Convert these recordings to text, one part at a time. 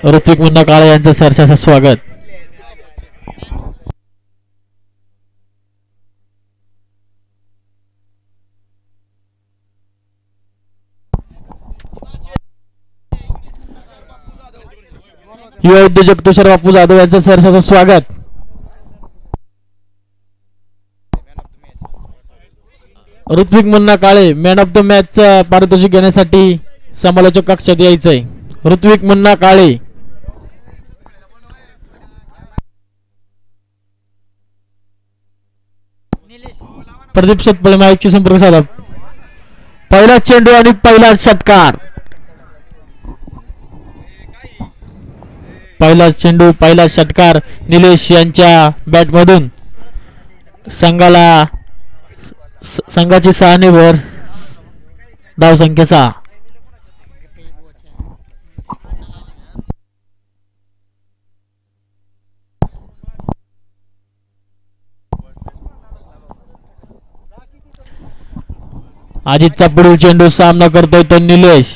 ऋत्विक मुन्ना काळे यांचं सहर्ष स्वागत. युवा उद्योजक तुषार बापू जाधव यांचं सहर्ष स्वागत. ऋत्विक मुन्ना काळे मॅन ऑफ द मॅचचं पारितोषिक घेण्यासाठी समालोचक कक्षात यायचंय. ऋत्विक मुन्ना काळे. प्रदीप सतपळे माईकशी संपर्क साधा. पहिला चेंडू आणि पहिला षटकार. पहिला चेंडू पहिला षटकार निलेश यांच्या बॅट मधून. संघाची 6 वर धाव संख्या 6. अजितचा पुढील चेंडू सामना करतोय तो निलेश.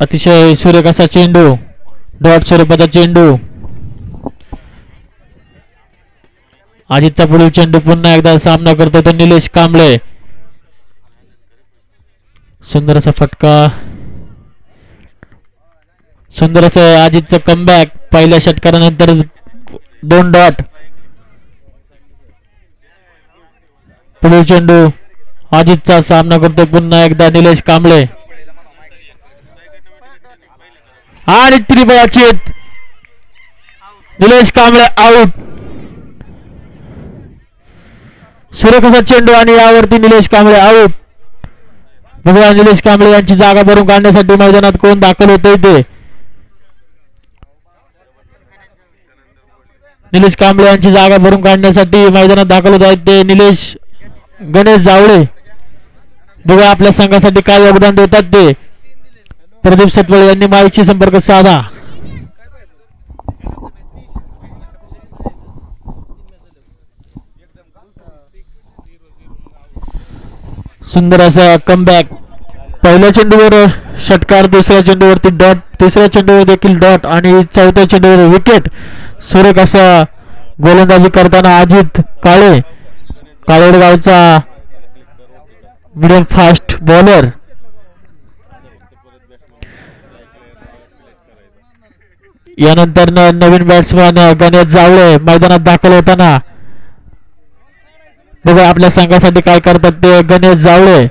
अतिशय सुरेख असा चेंडू, डॉट स्वरूपाचा चेंडू. अजितचा पुढील चेंडू पुन्हा एकदा सामना करतोय तो निलेश कांबळे. सुंदर असा फटका, सुंदर असं अजितचं कमबॅक. पहिल्या षटकारानंतर 2 डॉट. पुढील चेंडू अजितचा सामना करतोय पुन्हा एकदा निलेश कांबळे आणि त्रिबळाचीत. निलेश कांबळे आउट. सुरेख असा चेंडू आणि यावरती निलेश कांबळे आउट. बघूया निलेश कांबळे यांची जागा भरून काढण्यासाठी मैदानात कोण दाखल होतोय ते. निलेश कांबळे यांची जागा भरून काढण्यासाठी मैदानात दाखल होत आहेत ते निलेश गणेश जावळे. बघूया आपल्या संघासाठी काय योगदान देतात ते. प्रदीप सतपळे यांनी माईकशी संपर्क साधा. सुंदर असा कमबॅक. पहिल्या चेंडूवर षटकार, दुसऱ्या चेंडूवरती डॉट, तिसऱ्या चेंडूवर देखील डॉट आणि चौथ्या चेंडूवर विकेट. सुरेख असा गोलंदाजी करताना अजित काळे, काळोडगावचा मिडियम फास्ट बॉलर. यानंतर नवीन बॅट्समॅन गणेश जावळे मैदानात दाखल होताना. बघा आपल्या संघासाठी काय करतात ते गणेश जावळे.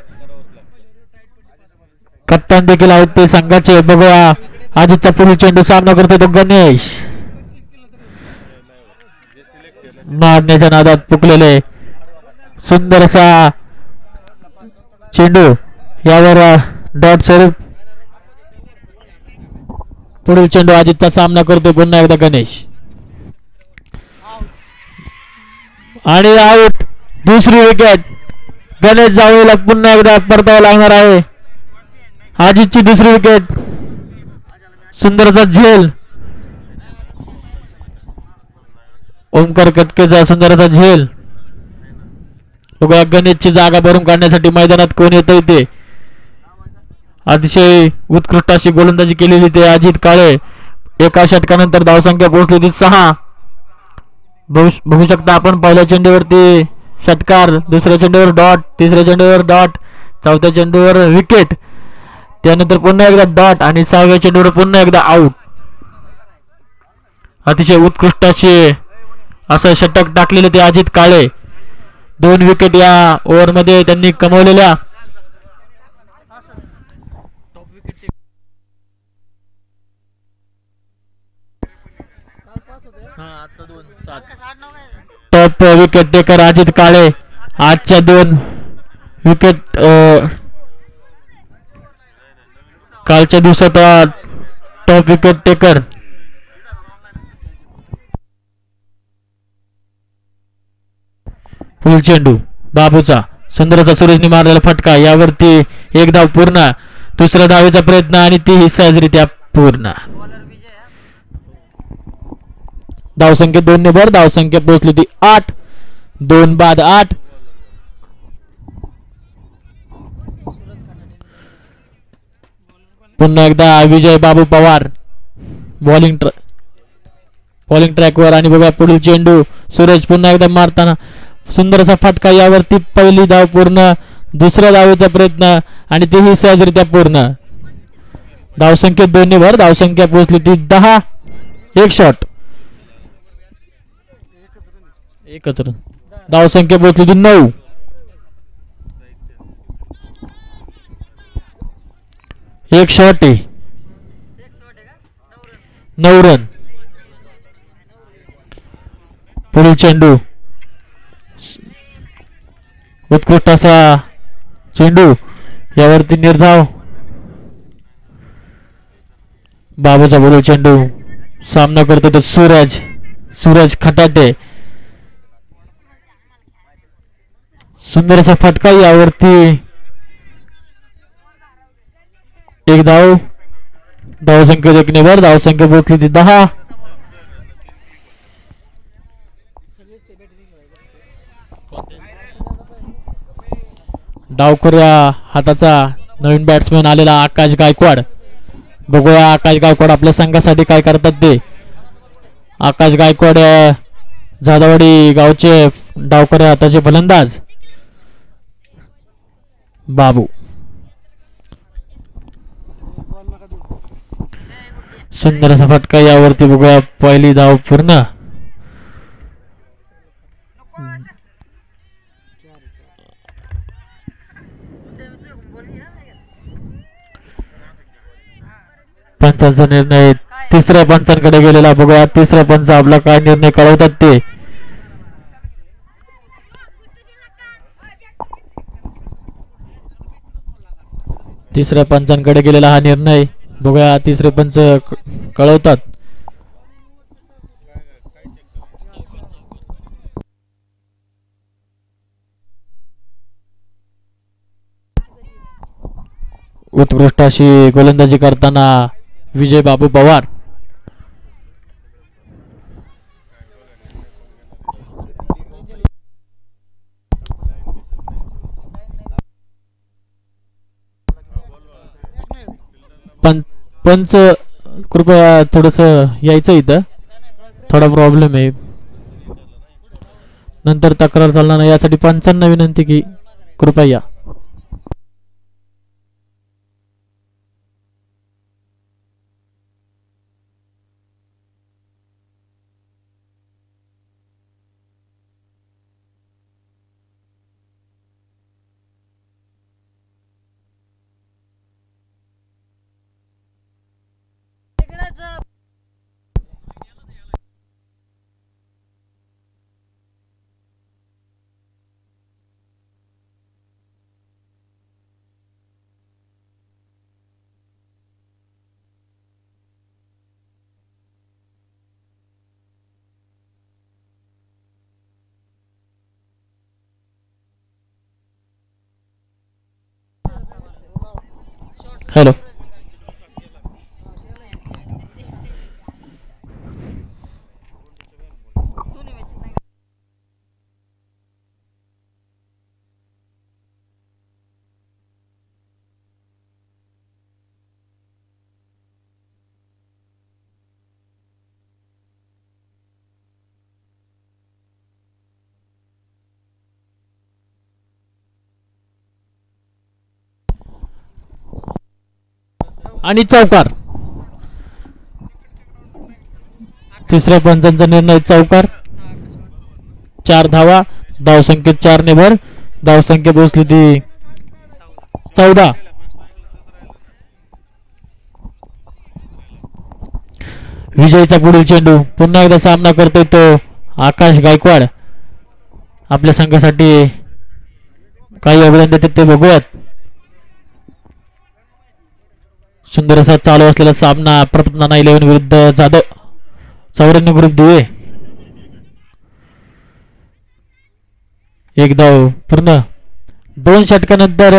कप्तान देखील आहेत ते संघाचे. बघूया अजितचा पुढील चेंडू सामना करतो तो गणेश. मारण्याच्या नादात पुकलेले सुंदर असा चेंडू, यावर डॉट स्वरूप. पुढील चेंडू अजितचा सामना करतो पुन्हा एकदा गणेश आणि आउट. दुसरी विकेट. गणेश जावळेला पुन्हा एकदा परतावा लागणार आहे. अजितची दुसरी विकेट. सुंदरचा झेल, ओमकार कटकेचा सुंदरचा झेल. बघा गणेशची जागा भरून काढण्यासाठी मैदानात कोण येतंय ते. अतिशय उत्कृष्ट अशी गोलंदाजी केलेली ते अजित काळे. एका षटकानंतर धावसंख्या पोहोचली ती 6. बघू शकता आपण पहिल्या चेंडूवरती षटकार, दुसऱ्या चेंडूवर डॉट, तिसऱ्या चेंडूवर डॉट, चौथ्या चेंडूवर विकेट, त्यानंतर पुन्हा एकदा डॉट आणि 6व्या चेंडूवर पुन्हा एकदा आउट. अतिशय उत्कृष्ट असे असं षटक टाकलेले ते अजित काळे. 2 विकेट या ओव्हरमध्ये त्यांनी कमवलेल्या. टॉप विकेट टेकर अजित काळे. आजच्या 2 विकेट कालच्या दिवसात टॉप विकेट टेकर. फुल चेंडू बाबूचा, सुंदरचा सुरेशने मारलेला फटका, यावरती 1 धाव पूर्ण. दुसऱ्या धावेचा प्रयत्न आणि तीही सहजरित्या पूर्ण. धावसंख्या 2 ने भर. धावसंख्या पोहोचली ती 8. 2 बाद 8. पुन्हा एकदा विजय बाबू पवार बॉलिंग ट्रॅकवर आणि बघा पुढील चेंडू सूरज पुन्हा एकदा मारताना सुंदर असा फटका यावरती पहिली धाव पूर्ण दुसऱ्या धावेचा प्रयत्न आणि तेही सहजरित्या पूर्ण धावसंख्या 2 वर धावसंख्या पोहोचली ती 10 एक शॉट एकच रन धावसंख्या पोहोचली ती 9 एक शॉट आहे 9 रन पुढील चेंडू उत्कृष्ट असा चेंडू यावरती निर्धाव बाबूचा पुढील चेंडू सामना करतो तो सूरज खटाटे सुंदर असा फटका यावरती एक धावसंख्या 1 वर धावसंख्या पोहोचली ती 10 डावखुऱ्या हाताचा नवीन बॅट्समॅन आलेला आकाश गायकवाड बघूया आकाश गायकवाड आपल्या संघासाठी काय करतात ते आकाश गायकवाड जाधववाडी गावचे डावखुऱ्या हाताचे फलंदाज बाबू सुंदर असा फटका यावरती बघूया पहिली धाव पूर्ण पंचांचा निर्णय तिसऱ्या पंचांकडे गेलेला बघूया तिसऱ्या पंच आपला काय निर्णय कळवतात ते तिसऱ्या पंचांकडे गेलेला हा निर्णय बघूया तिसरे पंच कळवतात उत्कृष्ट अशी गोलंदाजी करताना विजय बाबू पवार पंच कृपया थोडस यायचं इथं थोडा प्रॉब्लेम आहे नंतर तक्रार चालणार नाही यासाठी पंचांना विनंती की कृपया या हॅलो आणि चौकार तिसऱ्या पंचांचा निर्णय चौकार 4 धावा धावसंख्येत 4 ने भर धावसंख्या पोहोचली ती 14 विजयचा पुढील चेंडू पुन्हा एकदा सामना करतोय तो आकाश गायकवाड आपल्या संघासाठी काही अभिनंदन देतात ते बघूयात सुंदर असा चालू असलेला सामना प्रताप नाना 11 विरुद्ध जाधव 94 ग्रुप दिवे एक धाव पूर्ण 2 षटकानंतर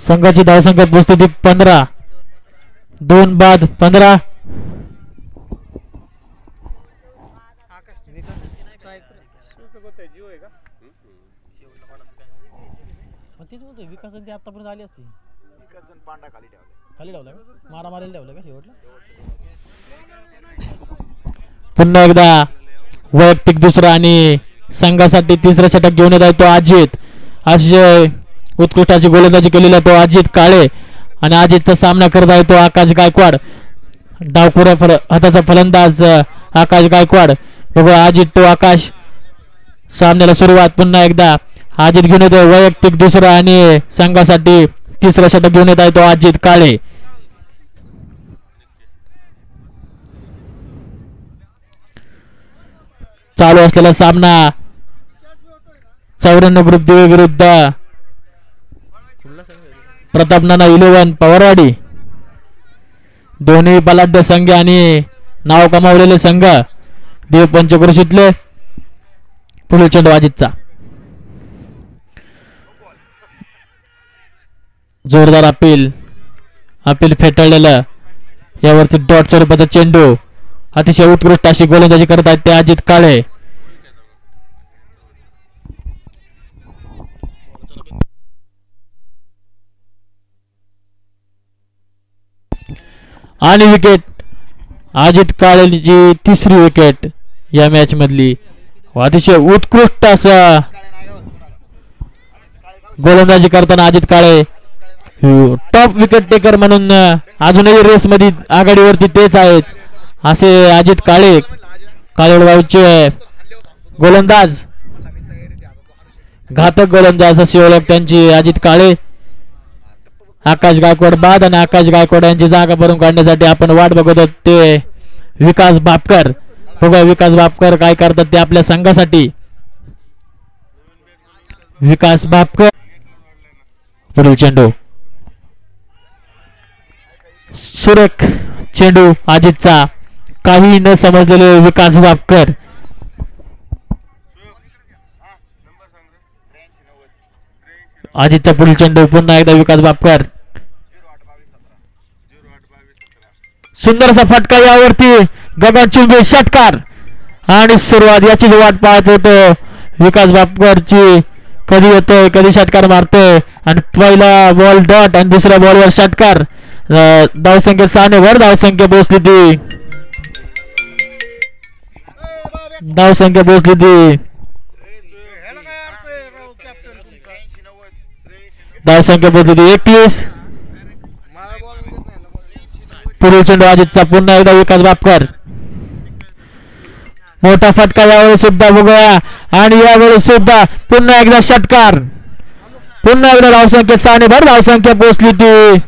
संघाची धावसंख्या पोहोचते ती 15 2 बाद 15 विकास आतापर्यंत आली असती खाली ठेवला का मारामारीला ठेवलं का शेवटला पुन्हा एकदा वैयक्तिक दुसरा आणि संघासाठी तिसरा षटक घेऊन येत आहे तो अजित अतिशय उत्कृष्टाची गोलंदाजी केलेला तो अजित काळे आणि अजितचा सामना करत आहे तो आकाश गायकवाड डावखुऱ्या हाताचा फलंदाज आकाश गायकवाड बघा अजित तो आकाश सामन्याला सुरुवात पुन्हा एकदा अजित घेऊन येतो वैयक्तिक दुसरा आणि संघासाठी तिसरा षटक घेऊन येत आहे तो अजित काळे चालू असलेला सामना 94 ग्रुप दिवे विरुद्ध प्रताप नाना 11 पवारवाडी दोन्ही बलाढ्य संघ आणि नाव कमावलेले संघ देव पंचक्रोशीतले पुढील चेंडू अजितचा जोरदार अपील फेटाळलेलं यावरती डॉट स्वरूपाचा चेंडू अतिशय उत्कृष्ट अशी गोलंदाजी करत आहेत ते अजित काळे आणि विकेट अजित काळेची तिसरी विकेट या मॅच मधली अतिशय उत्कृष्ट असा गोलंदाजी करताना अजित काळे टॉप विकेट टेकर म्हणून अजूनही रेस मध्ये आघाडीवरती तेच आहेत असे अजित काळे काळेगावचे गोलंदाज घातक गोलंदाज अशी ओळख त्यांची अजित काळे आकाश गायकवाड बाद आणि आकाश गायकवाड यांची जागा भरून काढण्यासाठी आपण वाट बघत आहोत ते विकास बापकर बघा विकास बापकर काय करतात ते आपल्या संघासाठी विकास बापकर पुढील चेंडू सुरेख चेंडू अजितचा काही न समजलेले विकास बापकर अजितचा पुढील चेंडू पुन्हा एकदा विकास बापकर सुंदर असा फटका यावरती गगनचुंबी षटकार आणि सुरुवात याची वाट पाहत होतो विकास बापकरची कधी येतोय कधी षटकार मारतोय आणि पहिला बॉल डॉट आणि दुसऱ्या बॉलवर षटकार धावसंख्या 6 वर धावसंख्या पोहोचली ती धावसंख्या पोहोचली ती धावसंख्या पोहोचली 21 पुढील चेंडू अजितचा पुन्हा एकदा विकास बापकर मोठा फटका यावेळी सुद्धा बघूया आणि यावेळी सुद्धा पुन्हा एकदा षटकार पुन्हा एकदा धावसंख्या 6 भर धावसंख्या पोहोचली ती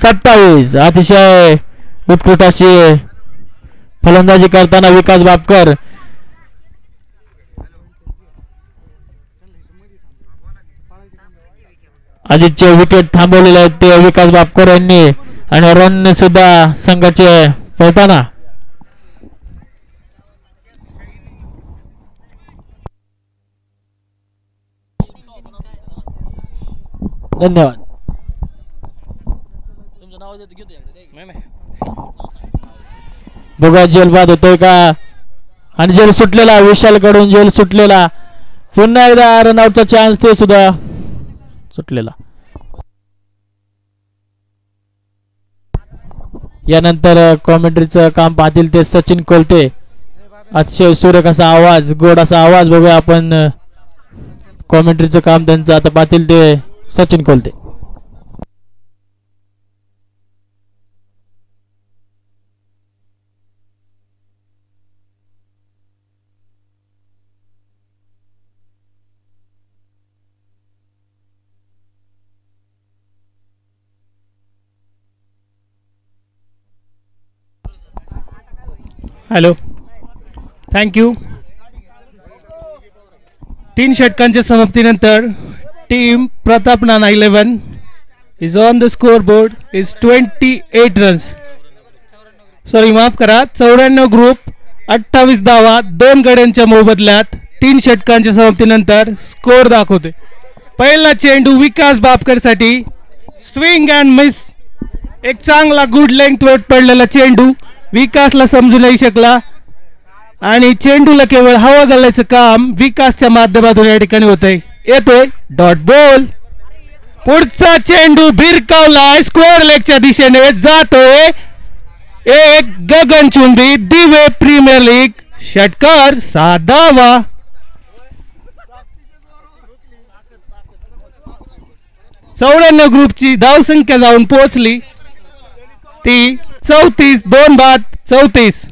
27 अतिशय उत्कृष्ट अशी फलंदाजी करताना विकास बापकर अजितचे विकेट थांबवलेले आहेत ते विकास बापकर यांनी आणि रन सुद्धा संघाचे पळताना धन्यवाद बघा जेल बाद होतोय का आणि जेल सुटलेला विशाल कडून जेल सुटलेला पुन्हा एकदा रनआउटचा चान्स ते सुद्धा सुटलेला यानंतर कॉमेंट्रीचं काम पाहतील ते सचिन कोलते अतिशय सुरेख असा आवाज गोड असा आवाज बघूया आपण कॉमेंट्रीचं काम त्यांचं आता पाहतील ते सचिन कोलते हॅलो थँक्यू 3 षटकांच्या समाप्तीनंतर team Pratap Nana 11 is on the score board is 28 runs sorry माफ करा 94 ग्रुप 28 धावा 2 गड्यांच्या मोबदल्यात 3 षटकांच्या समाप्तीनंतर स्कोर दाखवते पहिला चेंडू विकास बापकर साठी स्विंग अँड मिस एक चांगला गुड लेंथ वर पडलेला चेंडू विकासला समजू नाही शकला आणि चेंडूला केवळ हवा घालायचं काम विकासच्या माध्यमातून या ठिकाणी होतंय येतोय डॉट बॉल पुढचा चेंडू भिरकावलाय स्क्वेअर लेगच्या दिशेने जातोय. एक गगनचुंबी दिवे प्रीमियर लीग षटकार 7 धावा. चौऱ्याण्णव ग्रुपची धावसंख्या जाऊन पोहोचली ती 34 2 बाद 34.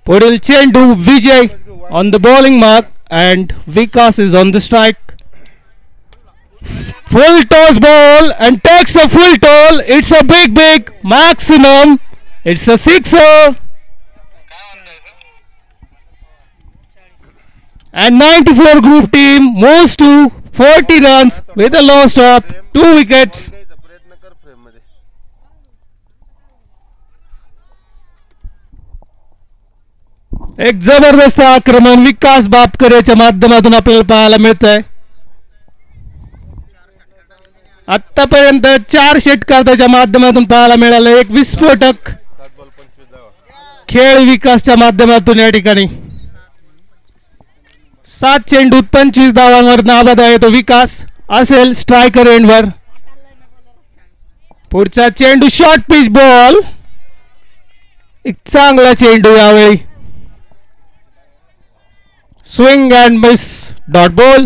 पुढील चेंडू Vijay on the bowling mark and Vikas is on the strike. Full toss ball and takes a full toll. It's a big maximum. It's a sixer. And 94 group team moves to 40 runs with a loss of 2 wickets. एक जबरदस्त आक्रमण विकास बापकर याच्या माध्यमातून आपल्याला पाहायला मिळत आहे. आतापर्यंत 4 षटकार त्याच्या माध्यमातून पाहायला मिळाले. एक विस्फोटक खेळ विकासच्या माध्यमातून या ठिकाणी 7 चेंडूत 25 धावांवर नाबाद आहे तो विकास. असेल स्ट्रायकर एंडवर. पुढचा चेंडू शॉर्ट पिच बॉल. एक चांगला चेंडू यावेळी. Swing and miss dot ball.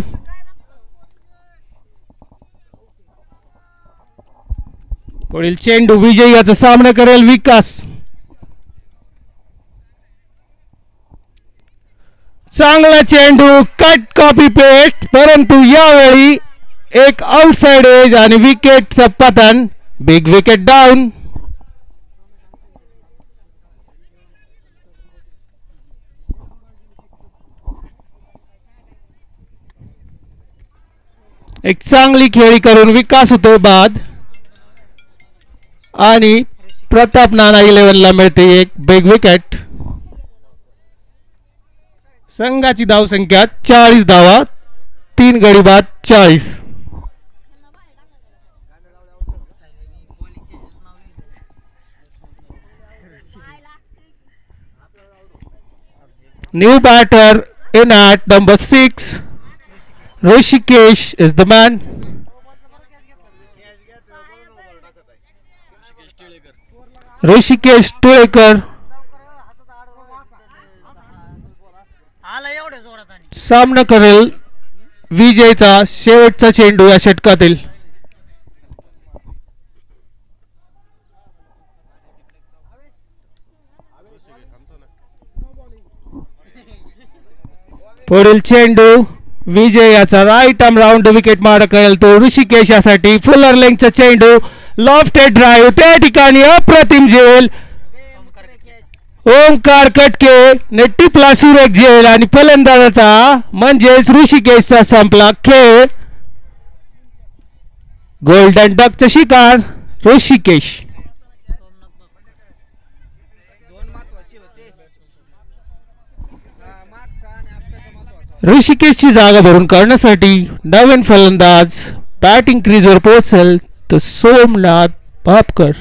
पुढील चेंडू विजय याचा सामना करेल विकास. चांगला चेंडू कट कॉपी पेस्ट परंतु यावेळी एक आउटसाइड एज आणि विकेटचं पतन. Big wicket down. एक चांगली खेळी करून विकास होतो बाद आणि प्रताप नाना 11 ला मिळते एक बिग विकेट. संघाची धावसंख्या 40 धावा. 3 गडी बाद 40. New batter in at number 6. Rishikesh is the man. Rishikesh Tulekar सामना करेल विजयचा शेवटचा चेंडू या षटकातील. पुढील चेंडू विजय याचा राईट आर्म राऊंड विकेट मार करेल तो ऋषिकेश यासाठी. फुलर लेंगचा चेंडू लॉफ्टेड ड्राईव्ह त्या ठिकाणी अप्रतिम झेल. ओमकार कटके ने टिपला सुरेख झेल आणि फलंदाजाचा म्हणजेच ऋषिकेशचा संपला खेळ. गोल्डन डकचा शिकार ऋषिकेश. ऋषिकेशची जागा भरून काढण्यासाठी नवीन फलंदाज बॅटिंग क्रीजवर पोहोचेल तो सोमनाथ भापकर.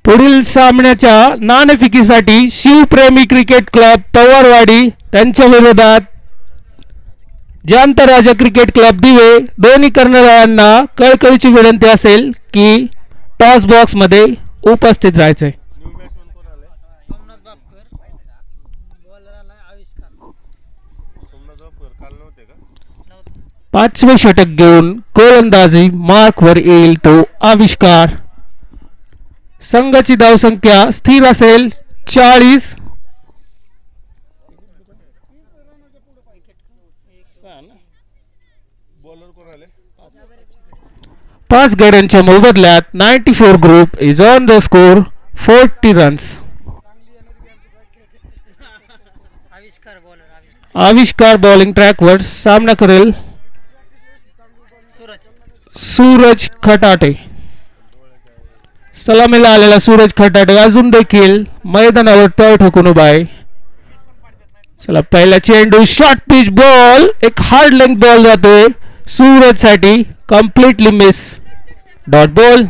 पुढील सामन्याच्या नाणेफेकीसाठी शिवप्रेमी क्रिकेट क्लब पवारवाडी त्यांच्या विरोधात जयंत राजा क्रिकेट क्लब दिवे दोन्ही कर्णधारांना कळकळीची विनंती असेल की टॉस बॉक्स मध्ये उपस्थित राहायचंय. 5वे षटक घेऊन गोलंदाजी मार्कवर येईल तो आविष्कार. संघाची धावसंख्या स्थिर असेल 40. 5 गड्यांच्या मोबदल्यात 94 group is on the score 40 runs. आविष्कार बॉलिंग ट्रॅकवर सामना करेल सूरज खटाटे. सलामीला आलेला सूरज खटाटे अजून देखील मैदानावर तळ ठोकून उभा आहे. चला पहिला चेंडू शॉर्ट पिच बॉल. एक हार्ड लेंथ बॉल जातोय सूरज साठी. Completely miss dot ball.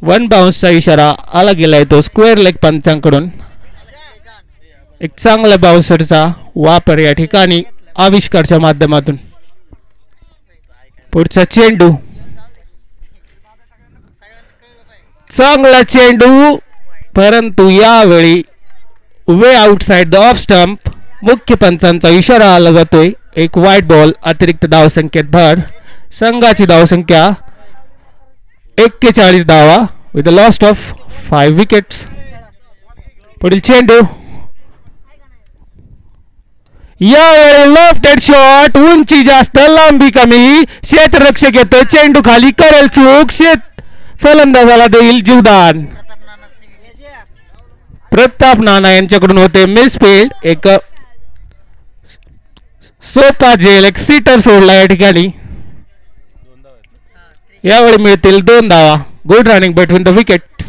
One बाउन्सचा इशारा आला गेलाय तो स्क्वेअर लेग पंचांकडून. एक चांगला बाउन्सरचा वापर या ठिकाणी आविष्कारच्या माध्यमातून. पुढचा चेंडू, चांगला चेंडू, परंतु यावेळी वे आउटसाइड द ऑफ स्टंप. मुख्य पंचांचा इशारा आला जातोय. एक वाईट बॉल, अतिरिक्त धावसंख्येत भर. संघाची धावसंख्या 41 धावा with a loss of 5 wickets. पुढील चेंडू, यावेळी लेफ्ट शॉट, उंची जास्त लांबी कमी. क्षेत्ररक्षक येतो, चेंडू खाली, करेल चूक, फलंदाजाला देईल जीवदान. प्रताप नाना यांच्याकडून होते मिसफील्ड. एक सोपा झेल, एक सीटर सोडला या ठिकाणी. यावेळी मिळतील 2 धावा. Good running between the wicket.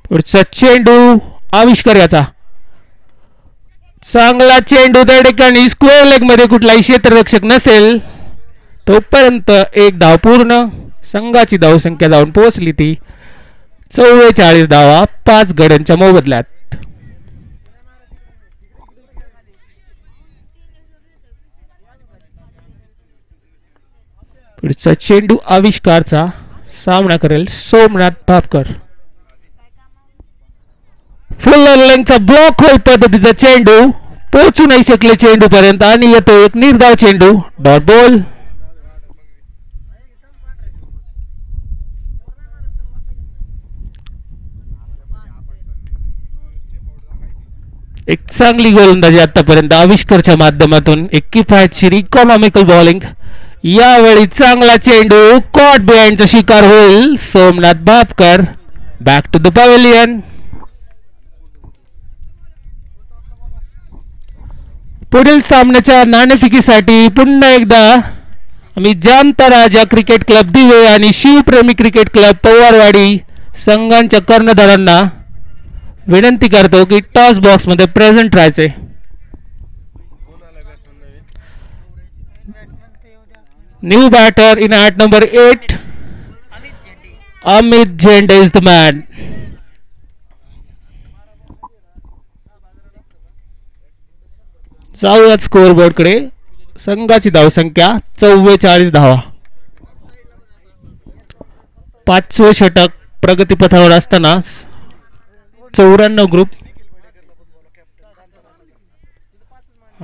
पुढचा चेंडू आविष्कार याचा, चांगला चेंडू त्या ठिकाणी. स्क्वेअर लेग मध्ये कुठलाही क्षेत्ररक्षक नसेल तोपर्यंत एक धाव पूर्ण. संघाची धावसंख्या जाऊन पोहोचली ती 44 धावा 5 गड्यांच्या मोबदल्यात. पुढचा चेंडू आविष्कारचा, सामना करेल सोमनाथ भापकर. फुल्लर लेंगचा ब्लॉक होल पद्धतीचा चेंडू, पोहोचू नाही शकले चेंडू पर्यंत आणि येतो एक निर्धाव चेंडू. Dot ball. एक चांगली गोलंदाजी आतापर्यंत आविष्कारच्या माध्यमातून. एक किफायतशीर इकॉनॉमिकल बॉलिंग. यावेळी चांगला चेंडू, कॉट बिहाइंडचा शिकार होईल Somnath Bhapkar. Back to the pavilion. पुढील सामन्याच्या नाणेफेकीसाठी पुन्हा एकदा आम्ही जाणता राजा क्रिकेट क्लब दिवे आणि शिवप्रेमी क्रिकेट क्लब पवारवाडी संघांच्या कर्णधारांना विनंती करतो की टॉस बॉक्स मध्ये प्रेझेंट राहायचे. New batter in at number 8, Amit Zende is the man. जाऊयात स्कोअरबोर्ड कडे. संघाची धावसंख्या 44 धावा. 5वे षटक प्रगतीपथावर असताना 94 ग्रुप.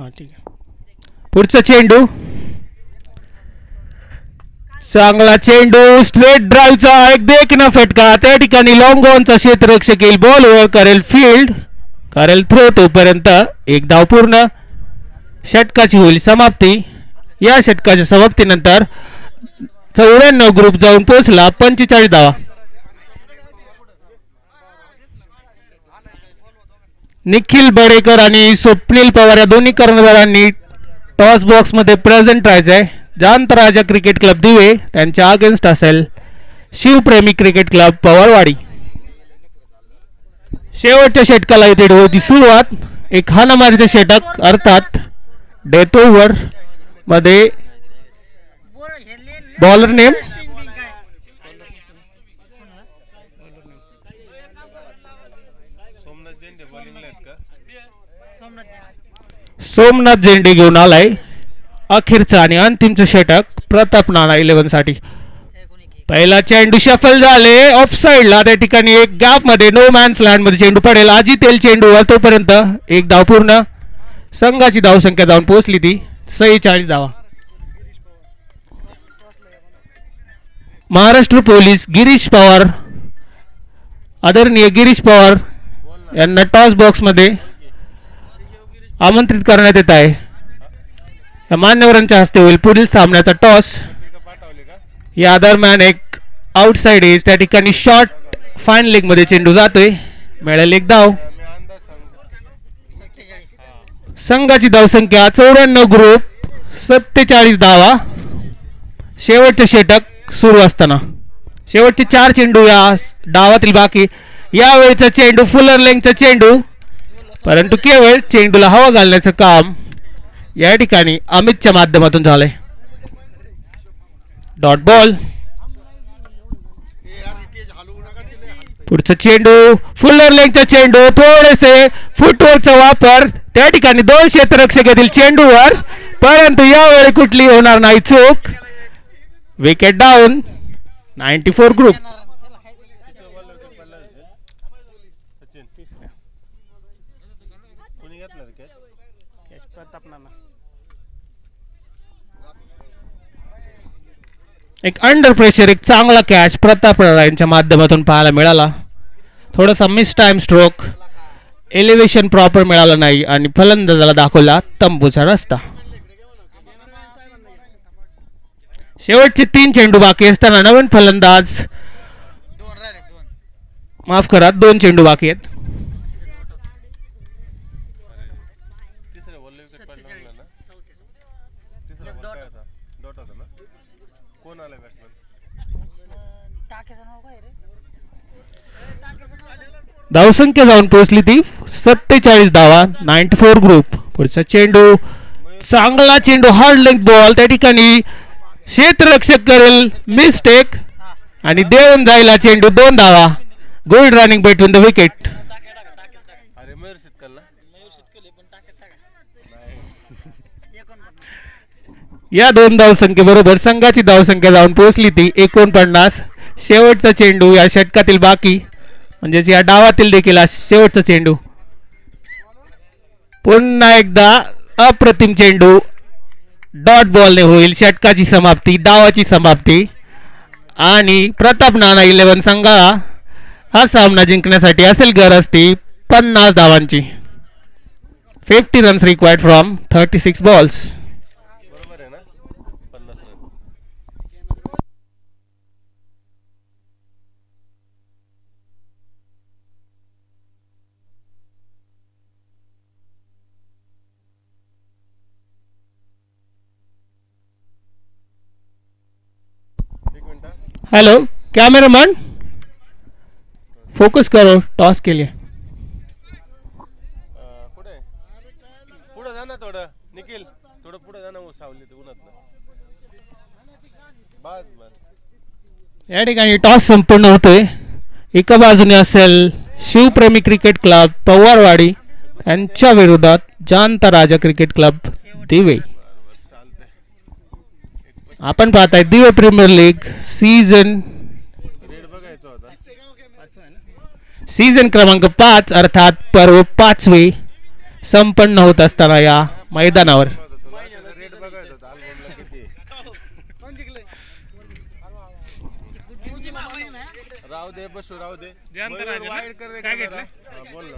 ठीक आहे. पुढचा चेंडू, चांगला चेंडू, स्ट्रेट ड्राईव्हचा एक देखना फटका. त्या ठिकाणी लॉंग ऑनचा क्षेत्ररक्षक येईल, बॉलवर करेल फील्ड, करेल थ्रो. तोपर्यंत एक धाव पूर्ण. षटकाची होईल समाप्ती. या षटकाच्या समाप्तीनंतर 94 ग्रुप जाऊन पोहोचला 45 धावा. निखिल बडेकर आणि स्वप्नील पवार या दोन्ही कर्णधारांनी टॉस बॉक्स मध्ये प्रेझेंट राहायचंय. जाणता राजा क्रिकेट क्लब दिवे त्यांच्या अगेन्स्ट असेल शिवप्रेमी क्रिकेट क्लब पवारवाडी. शेवटच्या षटकाला इथे होती सुरुवात. एक हाणामारीचे षटक अर्थात डेथ ओव्हर मध्ये. बॉलर नेम सोमनाथ झेंडे घेऊन आलाय. अखेरचा आणि अंतिमचं षटक प्रताप नाना 11 साठी. पहिला चेंडू शफल झाले ऑफ साइडला. त्या ठिकाणी एक गॅप मध्ये नो मॅन्स लँड मध्ये चेंडू पडेल. अजित येईल चेंडूवर. तोपर्यंत एक धाव पूर्ण. संघाची धावसंख्या जाऊन पोहोचली ती 46 धावा. महाराष्ट्र पोलीस गिरीश पवार, आदरणीय गिरीश पवार यांना टॉस बॉक्स मध्ये आमंत्रित करण्यात येत आहे. या मान्यवरांच्या हस्ते होईल पुढील सामन्याचा टॉस. या दरम्यान एक आउटसाइड एज, त्या ठिकाणी शॉर्ट फाईन लेग मध्ये चेंडू जातोय. मिळेल एक धाव. संघाची धावसंख्या 94 ग्रुप 47 धावा. शेवटचे षटक सुरू असताना शेवटचे 4 चेंडू या डावातील बाकी. यावेळीचा चेंडू फुलर लेंगचा चेंडू, परंतु केवळ चेंडूला हवा घालण्याचं काम या ठिकाणी अमितच्या माध्यमातून झालंय. Dot ball. पुढचा चेंडू फुल्लर लेगचा चेंडू थोडेसे फुटवर्कचा वापर त्या ठिकाणी 2 क्षेत्ररक्षक येतील चेंडूवर परंतु यावेळी कुठली होणार नाही चूक विकेट डाऊन 94 ग्रुप एक अंडर प्रेशर एक चांगला कॅच प्रताप यांच्या माध्यमातून पाहायला मिळाला थोडासा miss time stroke elevation proper मिळालं नाही आणि फलंदाजाला दाखवला तंबूचा रस्ता शेवटचे 3 चेंडू बाकी असताना नवीन फलंदाज माफ करा 2 चेंडू बाकी आहेत धावसंख्या जाऊन पोहोचली ती 47 धावा 94 ग्रुप पुढचा चेंडू चांगला चेंडू हार्ड लेंथ बॉल त्या ठिकाणी क्षेत्ररक्षक करेल मिस्टेक आणि देऊन जायला चेंडू 2 धावा good running between the wicket या 2 धावसंख्येबरोबर संघाची धावसंख्या जाऊन पोहोचली ती 49 शेवटचा चेंडू या षटकातील बाकी म्हणजेच या डावातील देखील शेवटचा चेंडू पुन्हा एकदा अप्रतिम चेंडू डॉट बॉलने होईल षटकाची समाप्ती डावाची समाप्ती आणि प्रताप नाना 11 संघाला हा सामना जिंकण्यासाठी असेल गरज ती 50 धावांची 50 runs required from 36 balls hello cameraman focus करो टॉस के लिए पुढे जाना थोडं निखिल थोडं पुढे जाना वो सावलीत उन्हात बस बस या ठिकाणी टॉस संपन्न होतोय एका बाजूने असेल शिवप्रेमी क्रिकेट क्लब पवारवाडी यांच्या विरोधात जानता राजा क्रिकेट क्लब दिवे आपण पाहताय दिवे प्रीमियर लीग सीझन क्रमांक 5 अर्थात पर्व 5वे संपन्न होत असताना या मैदानावर राव दे बसू राव दे वाईड कर रे बोल ना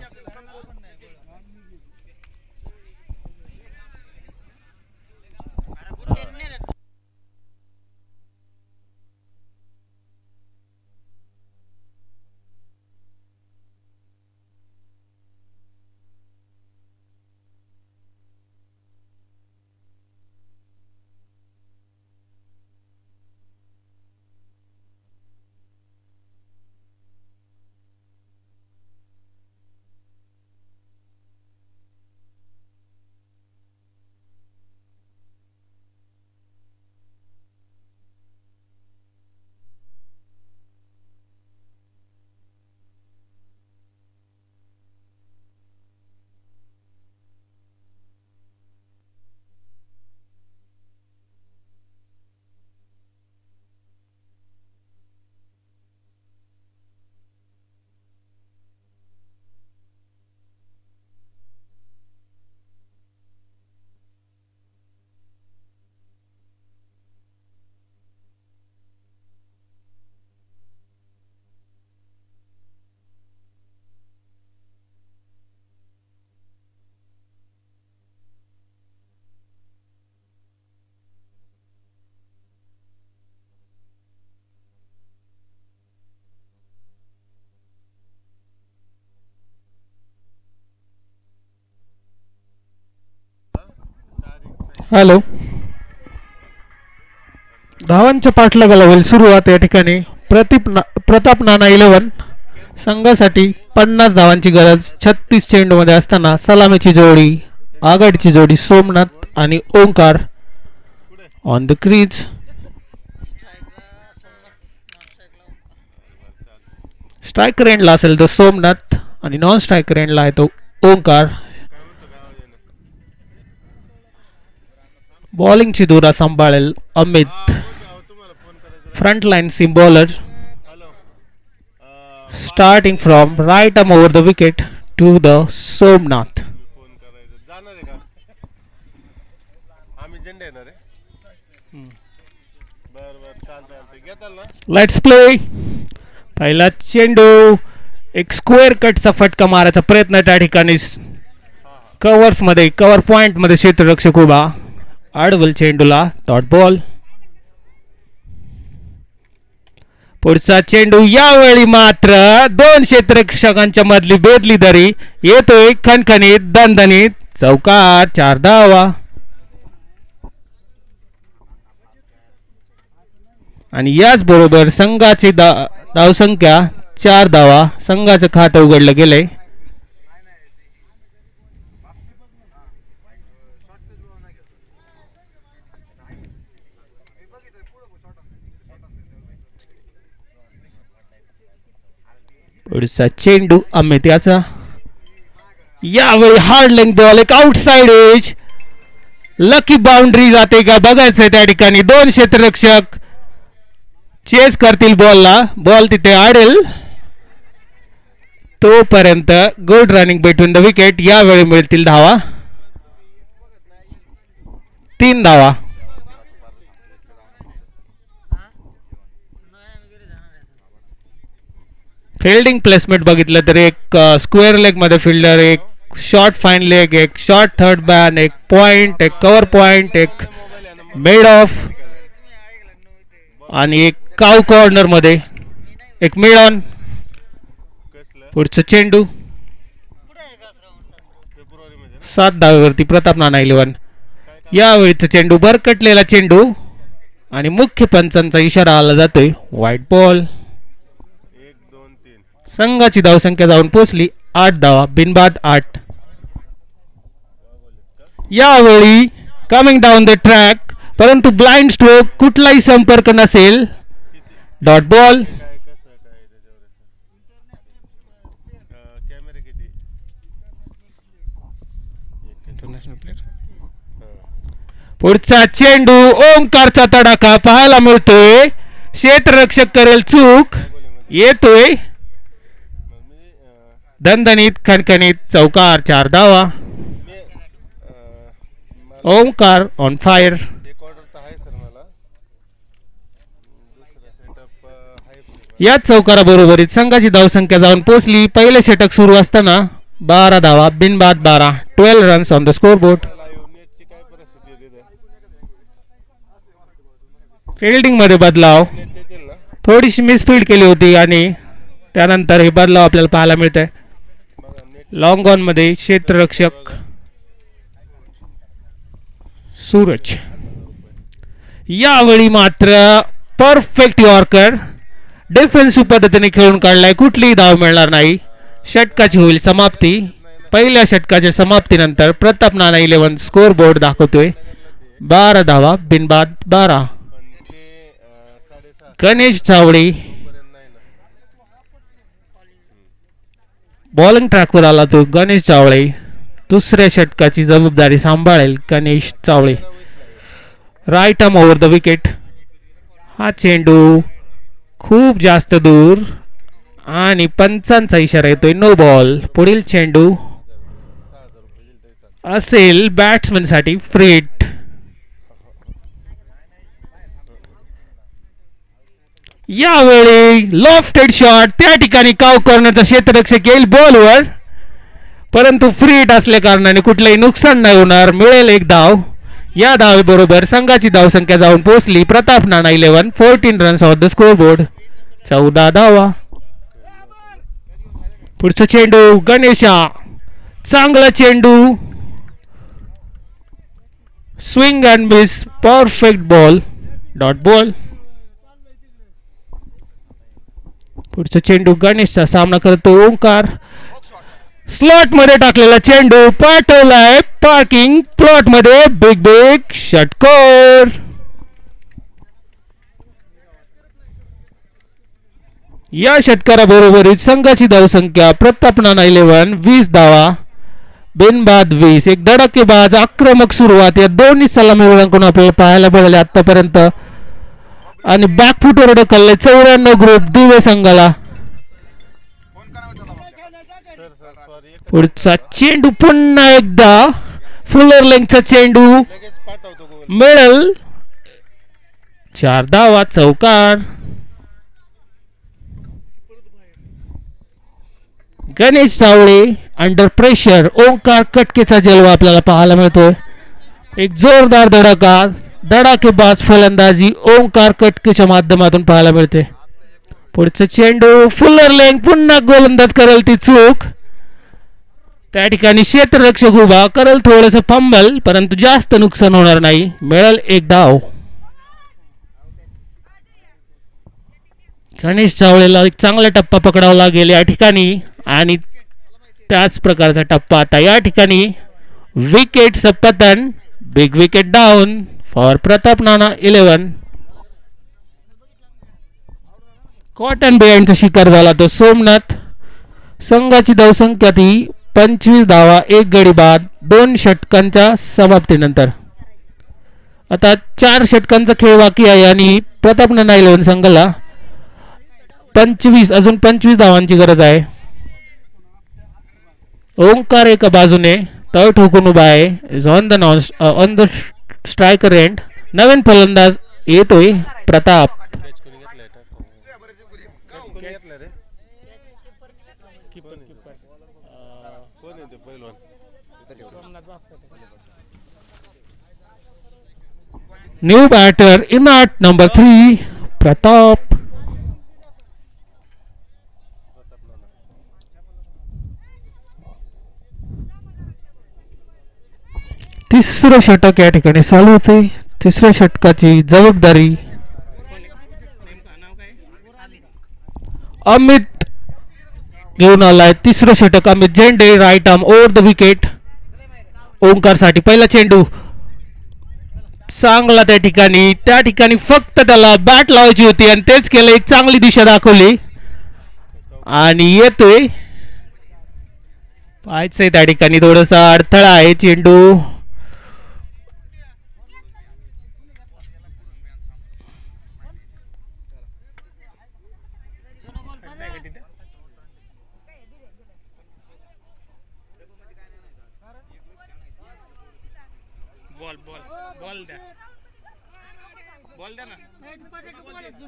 हॅलो धावांच्या पाठलागाला होईल सुरुवात या ठिकाणी प्रताप नाना 11 संघासाठी 50 धावांची गरज 36 चेंडूमध्ये असताना सलामीची जोडी आघाडीची जोडी सोमनाथ आणि Omkar on the crease striker एंडला असेल तो सोमनाथ आणि नॉन स्ट्रायकर एंडला आहे तो ओंकार. बॉलिंगची धुरा सांभाळेल Amit. Front line seam bowler starting from right arm over the wicket to the Somnath. Let's play. पहिला चेंडू एक स्क्वेअर कटचा फटका मारायचा प्रयत्न त्या ठिकाणी कव्हर्स मध्ये कव्हर पॉइंट मध्ये क्षेत्ररक्षक उभा. आडवल चेंडूला डॉट बॉल. पुढचा चेंडू यावेळी मात्र दोन क्षेत्ररक्षकांच्या मधली बेदली दरी येतोय खणखणीत दणदणीत चौकार. 4 धावा आणि याच बरोबर संघाची धावसंख्या 4 धावा. संघाचं खातं उघडलं गेलंय. पुढचा चेंडू अमित याचा. यावेळी हार्ड लेंथ बॉल एक आउटसाइड एज. लकी बाउंड्री जाते का बघायचंय त्या ठिकाणी. दोन क्षेत्ररक्षक चेस करतील बॉलला. बॉल तिथे आडेल तोपर्यंत good running between the wicket. यावेळी मिळतील धावा 3 धावा. फिल्डिंग प्लेसमेंट बघितलं तर एक स्क्वेअर लेग मध्ये फिल्डर, एक शॉर्ट फाईन लेग, एक शॉर्ट थर्ड मॅन, एक पॉइंट, एक कव्हर पॉइंट, एक मेड ऑफ आणि एक काव कॉर्नर मध्ये एक मिड ऑन. पुढचं चेंडू 7 धावेवरती प्रताप नाना 11. यावेळीचा चेंडू बरकटलेला चेंडू आणि मुख्य पंचांचा इशारा आला जातोय व्हाईट बॉल. संघाची धावसंख्या जाऊन पोहोचली 8 धावा बिनबाद 8. यावेळी कमिंग डाऊन द ट्रॅक परंतु ब्लाइंड स्ट्रोक कुठलाही संपर्क नसेल. Dot ball. पुढचा चेंडू ओंकारचा तडाखा पाहायला मिळतोय. क्षेत्ररक्षक करेल चूक. येतोय दणदणीत खणखणीत चौकार. 4 धावा. Omkar on fire. या चौकारा बरोबरीत संघाची धावसंख्या जाऊन पोहोचली. पहिले षटक सुरू असताना 12 धावा बिनबाद 12. 12 runs on the score board. Fielding मध्ये बदलाव. थोडीशी मिसफील्ड केली होती आणि त्यानंतर हे बदलाव आपल्याला पाहायला मिळत आहे. लॉंग ऑन मध्ये क्षेत्ररक्षक सूरज. यावेळी मात्र परफेक्ट यॉर्कर डिफेन्सिव्ह पद्धतीने खेळून काढलाय. कुठलीही धाव मिळणार नाही. षटकाची होईल समाप्ती. पहिल्या षटकाच्या समाप्तीनंतर प्रताप नाना 11 स्कोर बोर्ड दाखवतोय 12 धावा बिनबाद 12. गणेश चावडी बॉलिंग ट्रॅकवर आला तो गणेश चावळे. दुसऱ्या षटकाची जबाबदारी सांभाळेल Ganesh Chavale. Right arm over the wicket. हा चेंडू खूप जास्त दूर आणि पंचांचा इशारा येतोय नो बॉल. पुढील चेंडू असेल बॅट्समन साठी फ्रीट. यावेळी लॉफ्टेड शॉट त्या ठिकाणी काव कॉर्नरचा क्षेत्ररक्षक येईल बॉलवर परंतु फ्रीट असल्या कारणाने कुठलंही नुकसान नाही होणार. मिळेल 1 धाव. या धावेबरोबर संघाची धावसंख्या जाऊन पोहोचली Pratap Nana 11 14 runs on the score board 14 धावा. पुढचा चेंडू गणेशा. चांगला चेंडू. Swing and miss perfect ball. Dot ball. पुढचा चेंडू गणेशचा सामना करतो ओंकार. स्लॉट मध्ये टाकलेला चेंडू पाठवलाय पार्किंग प्लॉट मध्ये. बिग बिग षटकार. या षटकाराबरोबरीत संघाची धावसंख्या प्रताप नाना 11 20 धावा, बिनबाद 20. एक धडाकेबाज आक्रमक सुरुवात या दोन्ही सलामीवीरांकडून आपल्याला पाहायला मिळाले आतापर्यंत. आणि बॅकफुटवर ढकलले 94 ग्रुप दिवे संघाला. पुढचा चेंडू पुन्हा एकदा फुलर लेंगचा चेंडू लगेच पाठवतो गोल. मिळेल. 4 धावा, चौकार. गणेश सावळे अंडर प्रेशर. ओंकार कटकेचा जलवा आपल्याला पाहायला मिळतोय. एक जोरदार धडाकेबाज फलंदाजी ओंकार कटकेच्या माध्यमातून पाहायला मिळते. पुढचं चेंडू फुलर लेंग पुन्हा गोलंदाज करेल ती चूक. त्या ठिकाणी क्षेत्ररक्षक उभा करेल थोडंसं फंबल, परंतु जास्त नुकसान होणार नाही. मिळेल 1 धाव. गणेश चावळेला एक चांगला टप्पा पकडावा लागेल या ठिकाणी. आणि त्याच प्रकारचा टप्पा आता या ठिकाणी. विकेटचं पतन. Big wicket down for Pratap Nana 11. कॉटन बिहाइंडचा शिकार झाला तो सोमनाथ. संघाची धावसंख्या ती 25 धावा, 1 गडी बाद 2 षटकांच्या समाप्तीनंतर. आता 4 षटकांचा खेळ बाकी आहे आणि प्रताप नाना 11 संघाला 25 धावांची गरज आहे. ओंकार एका बाजूने तळ ठोकून उभा आहे. Is on the striker end. नवीन फलंदाज येतोय Pratap. New batter in at number 3 Pratap. तिसरं षटक या ठिकाणी चालू होते. तिसऱ्या षटकाची जबाबदारी अमित घेऊन आलाय. तिसरं षटक Amit Zende. Right arm over the wicket. Omkar साठी पहिला चेंडू चांगला त्या ठिकाणी फक्त त्याला बॅट लावायची होती आणि तेच केलं. एक चांगली दिशा दाखवली आणि येतोय. पाहायचंय त्या ठिकाणी थोडासा अडथळा आहे. चेंडू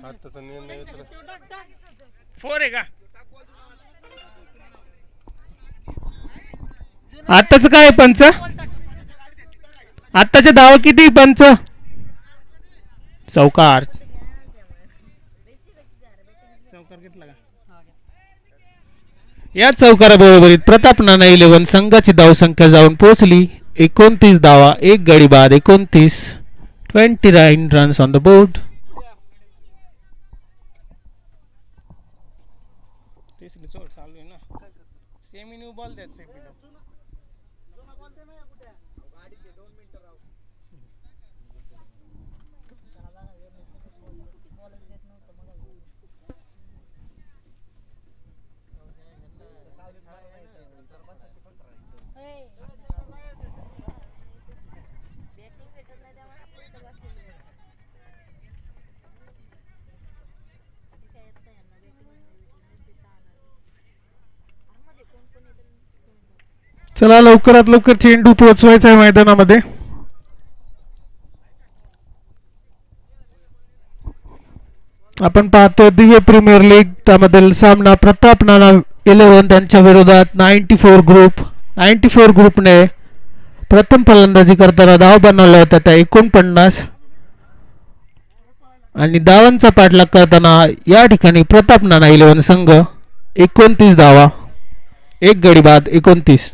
आत्ताचा निर्णय 4 आहे का? आत्ताच काय पंच? आत्ताचे धाव किती पंच? चौकार. या चौकाराबरोबरीत प्रताप नाना 11 संघाची धावसंख्या जाऊन पोहोचली 29 धावा, 1 गडी बाद 29 रन्स ऑन द बोर्ड. चला लवकरात लवकर चेंडू पोहोचवायचा आहे मैदानामध्ये. आपण पाहतो दिव्य प्रीमियर लीग त्यामधील सामना प्रताप नाना 11 त्यांच्या विरोधात 94 ग्रुपने प्रथम फलंदाजी करताना धाव बनवल्या होत्या त्या 49 आणि धावांचा पाठलाग करताना या ठिकाणी प्रताप नाना 11 संघ 29 धावा, 1 गडी बाद 29.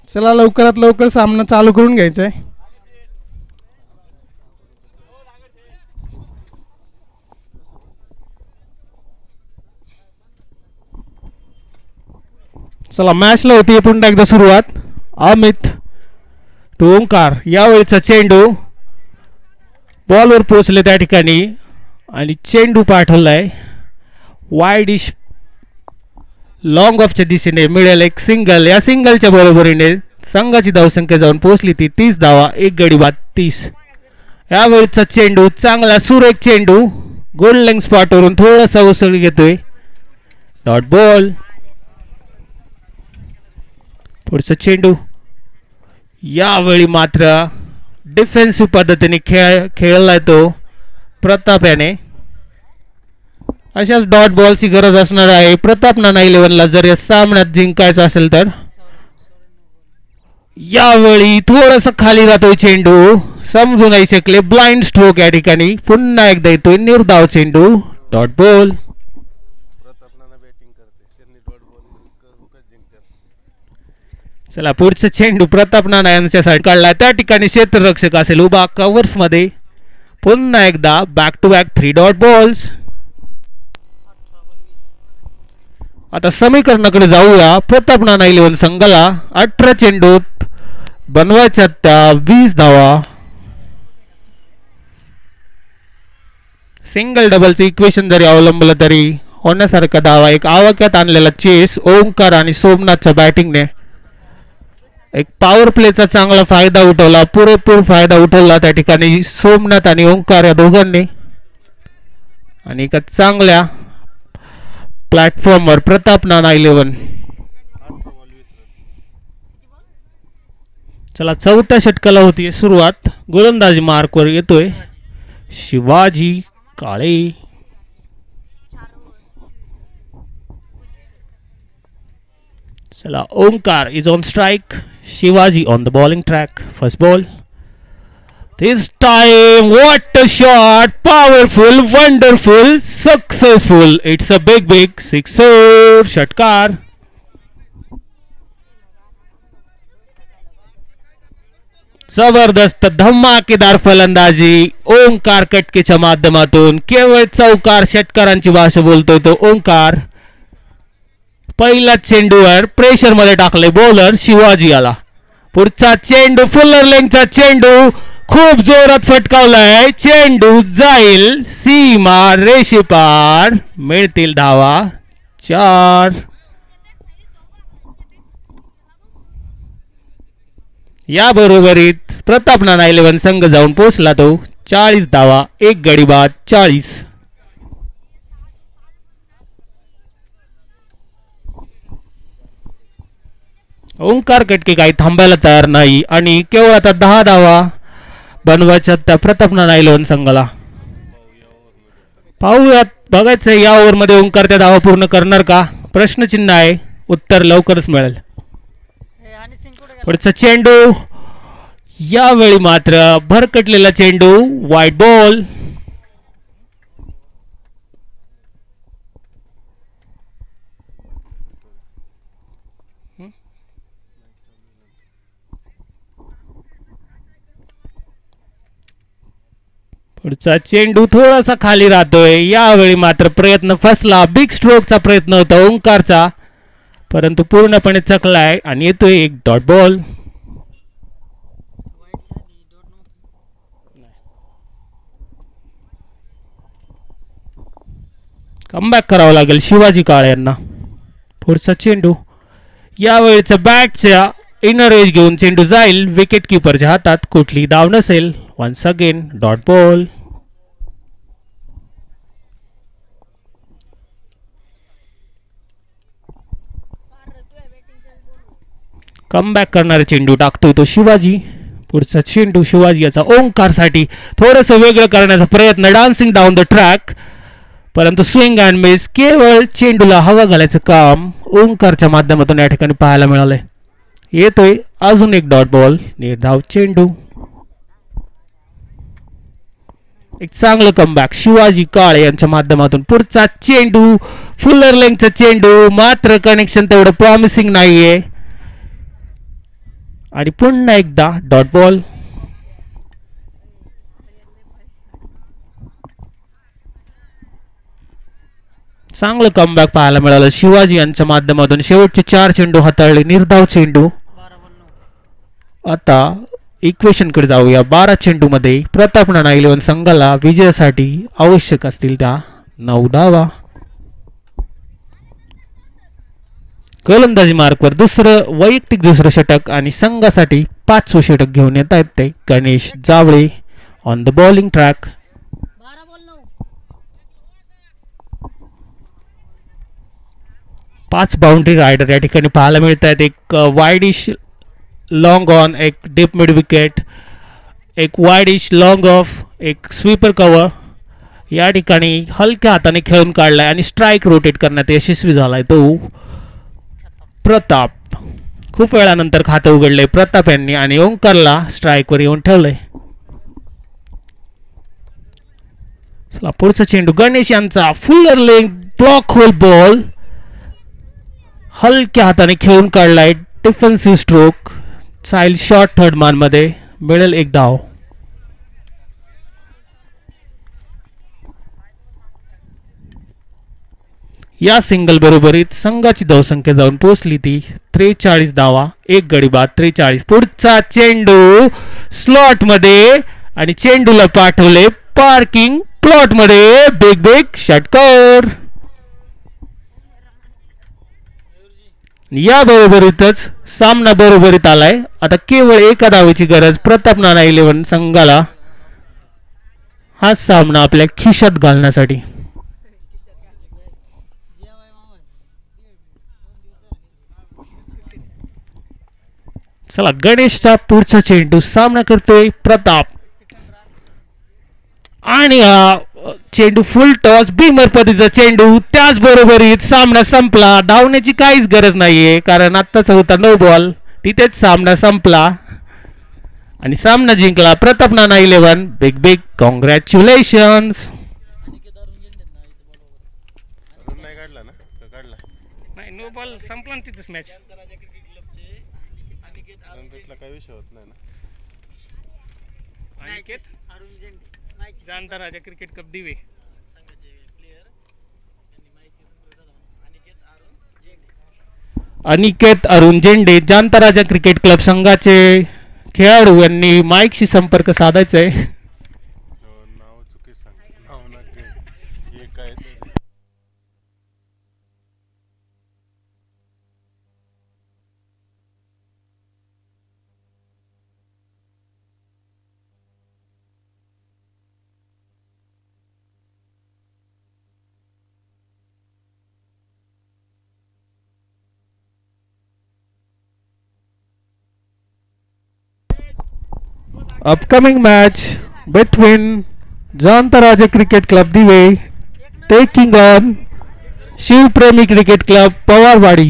चला लवकरात लवकर सामना चालू करून घ्यायचा आहे. चला मॅचला होती पुन्हा एकदा सुरुवात. अमित टू ओंकार. यावेळीचा चेंडू बॉलवर पोहोचले त्या ठिकाणी आणि चेंडू पाठवलाय वाईडिश लॉंग ऑफच्या दिशेने. मिळेल एक सिंगल. या सिंगलच्या बरोबरीने संघाची धावसंख्या जाऊन पोहोचली ती 30 धावा. एक गडी बाद 30. यावेळीचा चेंडू चांगला सुरेख चेंडू गोल्डन स्पॉटवरून थोडासा उसळी घेतोय. Dot ball. पुढचा चेंडू यावेळी मात्र डिफेन्सिव्ह पद्धतीने खेळलाय तो प्रताप याने. अशाच डॉट बॉलची गरज असणार आहे प्रताप नाना 11ला जर या सामन्यात जिंकायचं असेल तर. यावेळी थोडस खाली जातोय चेंडू. समजू नाही शकले. ब्लाइंड स्ट्रोक या ठिकाणी. पुन्हा एकदा येतोय निर्धाव चेंडू. Dot ball. चला पुढचा चेंडू प्रताप नाना यांच्यासाठी काढला. त्या ठिकाणी क्षेत्ररक्षक असेल उभा कव्हर्स मध्ये. पुन्हा एकदा back to back 3 dot balls. आता समीकरणाकडे जाऊया. प्रताप नाना 11 संघाला 18 चेंडूत बनवायच्या त्या 20 धावा. सिंगल डबलचं इक्वेशन जरी अवलंबलं तरी होण्यासारखा धावा. एक आवाक्यात आणलेला चेस ओंकार आणि सोमनाथच्या बॅटिंगने एक पॉवर प्लेचा चांगला फायदा उठवला. पुरेपूर फायदा उठवला त्या ठिकाणी सोमनाथ आणि ओंकार या दोघांनी. आणि एका चांगल्या प्लॅटफॉर्मवर प्रताप नाना 11. चला चौथ्या षटकाला होती सुरुवात. गोलंदाजी मार्कवर येतोय शिवाजी काळे. चला Omkar is on strike. Shivaji on the bowling track. First ball. This time, what a shot! Powerful, wonderful, successful. It's a big sixer. षटकार. जबरदस्त धमाकेदार फलंदाजी ओंकार कटकेच्या माध्यमातून. केवळ चौकार षटकारांची भाषा बोलतोय तो ओंकार. पहिला चेंडूवर प्रेशर मध्ये टाकले बॉलर शिवाजी आला. पुढचा चेंडू फुलर लेंगचा चेंडू खूप जोरात फटकावलाय. चेंडू जाईल सीमा रेषेपार. मिळतील धावा 4. या बरोबरीत प्रताप नाना 11 संघ जाऊन पोहोचला तो 40 धावा. एक गडी बाद 40. ओंकार कटके काही थांबायला तयार नाही आणि केवळ आता 10 धावा बनवायच्या त्या प्रताप नाना 11 संघाला. पाहूयात. बघायचं या ओव्हर मध्ये ओंकार त्या धावा पूर्ण करणार का प्रश्नचिन्ह आहे. उत्तर लवकरच मिळेल. पुढचा चेंडू यावेळी मात्र भरकटलेला चेंडू वाईट बॉल. पुढचा चेंडू थोडासा खाली राहतोय. यावेळी मात्र प्रयत्न फसला. बिग स्ट्रोकचा प्रयत्न होता ओंकारचा परंतु पूर्णपणे चकलाय आणि येतोय एक डॉट बॉल. कमबॅक करावं लागेल शिवाजी काळे यांना. पुढचा चेंडू यावेळीचा बॅटच्या इनर एज घेऊन चेंडू जाईल विकेट कीपरच्या हातात. कुठली धाव नसेल. Once again dot ball. Comeback करणारा चेंडू टाकतोय तो शिवाजी. पुढचा चेंडू शिवाजी याचा ओंकार साठी थोडस वेगळं करण्याचा प्रयत्न. डान्सिंग डाऊन द ट्रॅक परंतु स्विंग अँड मिस. केवळ चेंडूला हवा घालायचं काम ओंकारच्या माध्यमातून या ठिकाणी पाहायला मिळालंय. येतोय अजून एक डॉट बॉल. निर्धाव चेंडू. एक चांगलं कमबॅक शिवाजी काळे यांच्या माध्यमातून. पुढचा चेंडू फुलर लेंगचा चेंडू मात्र कनेक्शन तेवढं प्रॉमिसिंग नाहीये आणि पुन्हा एकदा डॉट बॉल. चांगलं कमबॅक पाहायला मिळालं शिवाजी यांच्या माध्यमातून. शेवटचे 4 चेंडू हाताळले, निर्धाव चेंडू. आता इक्वेशन कडे जाऊया. 12 चेंडू मध्ये प्रताप नाना 11 संघाला विजयासाठी आवश्यक असतील त्या 9 धावा. गोलंदाजी मार्कवर वैयक्तिक दुसरं षटक आणि संघासाठी 5वं षटक घेऊन येत आहेत ते Ganesh Jawale on the bowling track. 5 boundary rider या ठिकाणी पाहायला मिळत आहेत. एक वाईडिश लॉंग ऑन, एक डीप मिड विकेट, एक वाईडिश लॉंग ऑफ, एक स्वीपर कव्हर या ठिकाणी हलक्या हाताने खेळून काढलाय आणि स्ट्राईक रोटेट करण्यात यशस्वी झालाय तो प्रताप. खूप वेळानंतर खातं उघडलंय प्रताप यांनी आणि ओंकारला स्ट्राईकवर येऊन ठेवलंय. चला पुढचा चेंडू गणेश यांचा फुल्लर लेग ब्लॉक होल बॉल हलक्या हाताने खेळून काढलाय. Defensive stroke, Sail short third मान मध्ये मिळेल एक धाव. या सिंगल बरोबरीत संघाची धावसंख्या जाऊन पोहोचली ती 43 धावा, 1 गडी बाद 43. पुढचा चेंडू स्लॉट मध्ये आणि चेंडूला पाठवले पार्किंग प्लॉट मध्ये. बिग बिग षटकार. या बरोबरीतच सामना बरोबरीत आलाय. आता केवळ एका धावेची गरज प्रताप नाना 11 संघाला हा सामना आपल्या खिशात घालण्यासाठी. चला गणेशचा पुढचा चेंडू सामना करतोय प्रताप आणि चेंडू फुल टॉस बीमर पद्धतीचा चेंडू. त्याच बरोबरीत सामना संपला. धावण्याची काहीच गरज नाहीये कारण आत्ताचा होता 9 बॉल. तिथेच सामना संपला आणि सामना जिंकला Pratap Nana 11. Big big congratulations. नाही काढला ना का काढला नाही, नो बॉल संपला ना तिथेच मॅच. रणजितला काही विषय होत नाही ना. जाणता राजा क्रिकेट कप दिवे. अनिकेत अरुण झेंडे जाणता राजा क्रिकेट क्लब संघाचे खेळाडू यांनी माईकशी संपर्क साधायचा आहे. नाव चुकीच सांग नाव ना हे काय Upcoming match between Janta Raja Cricket Club Dive taking on Shiv Premi Cricket Club Pawarwadi.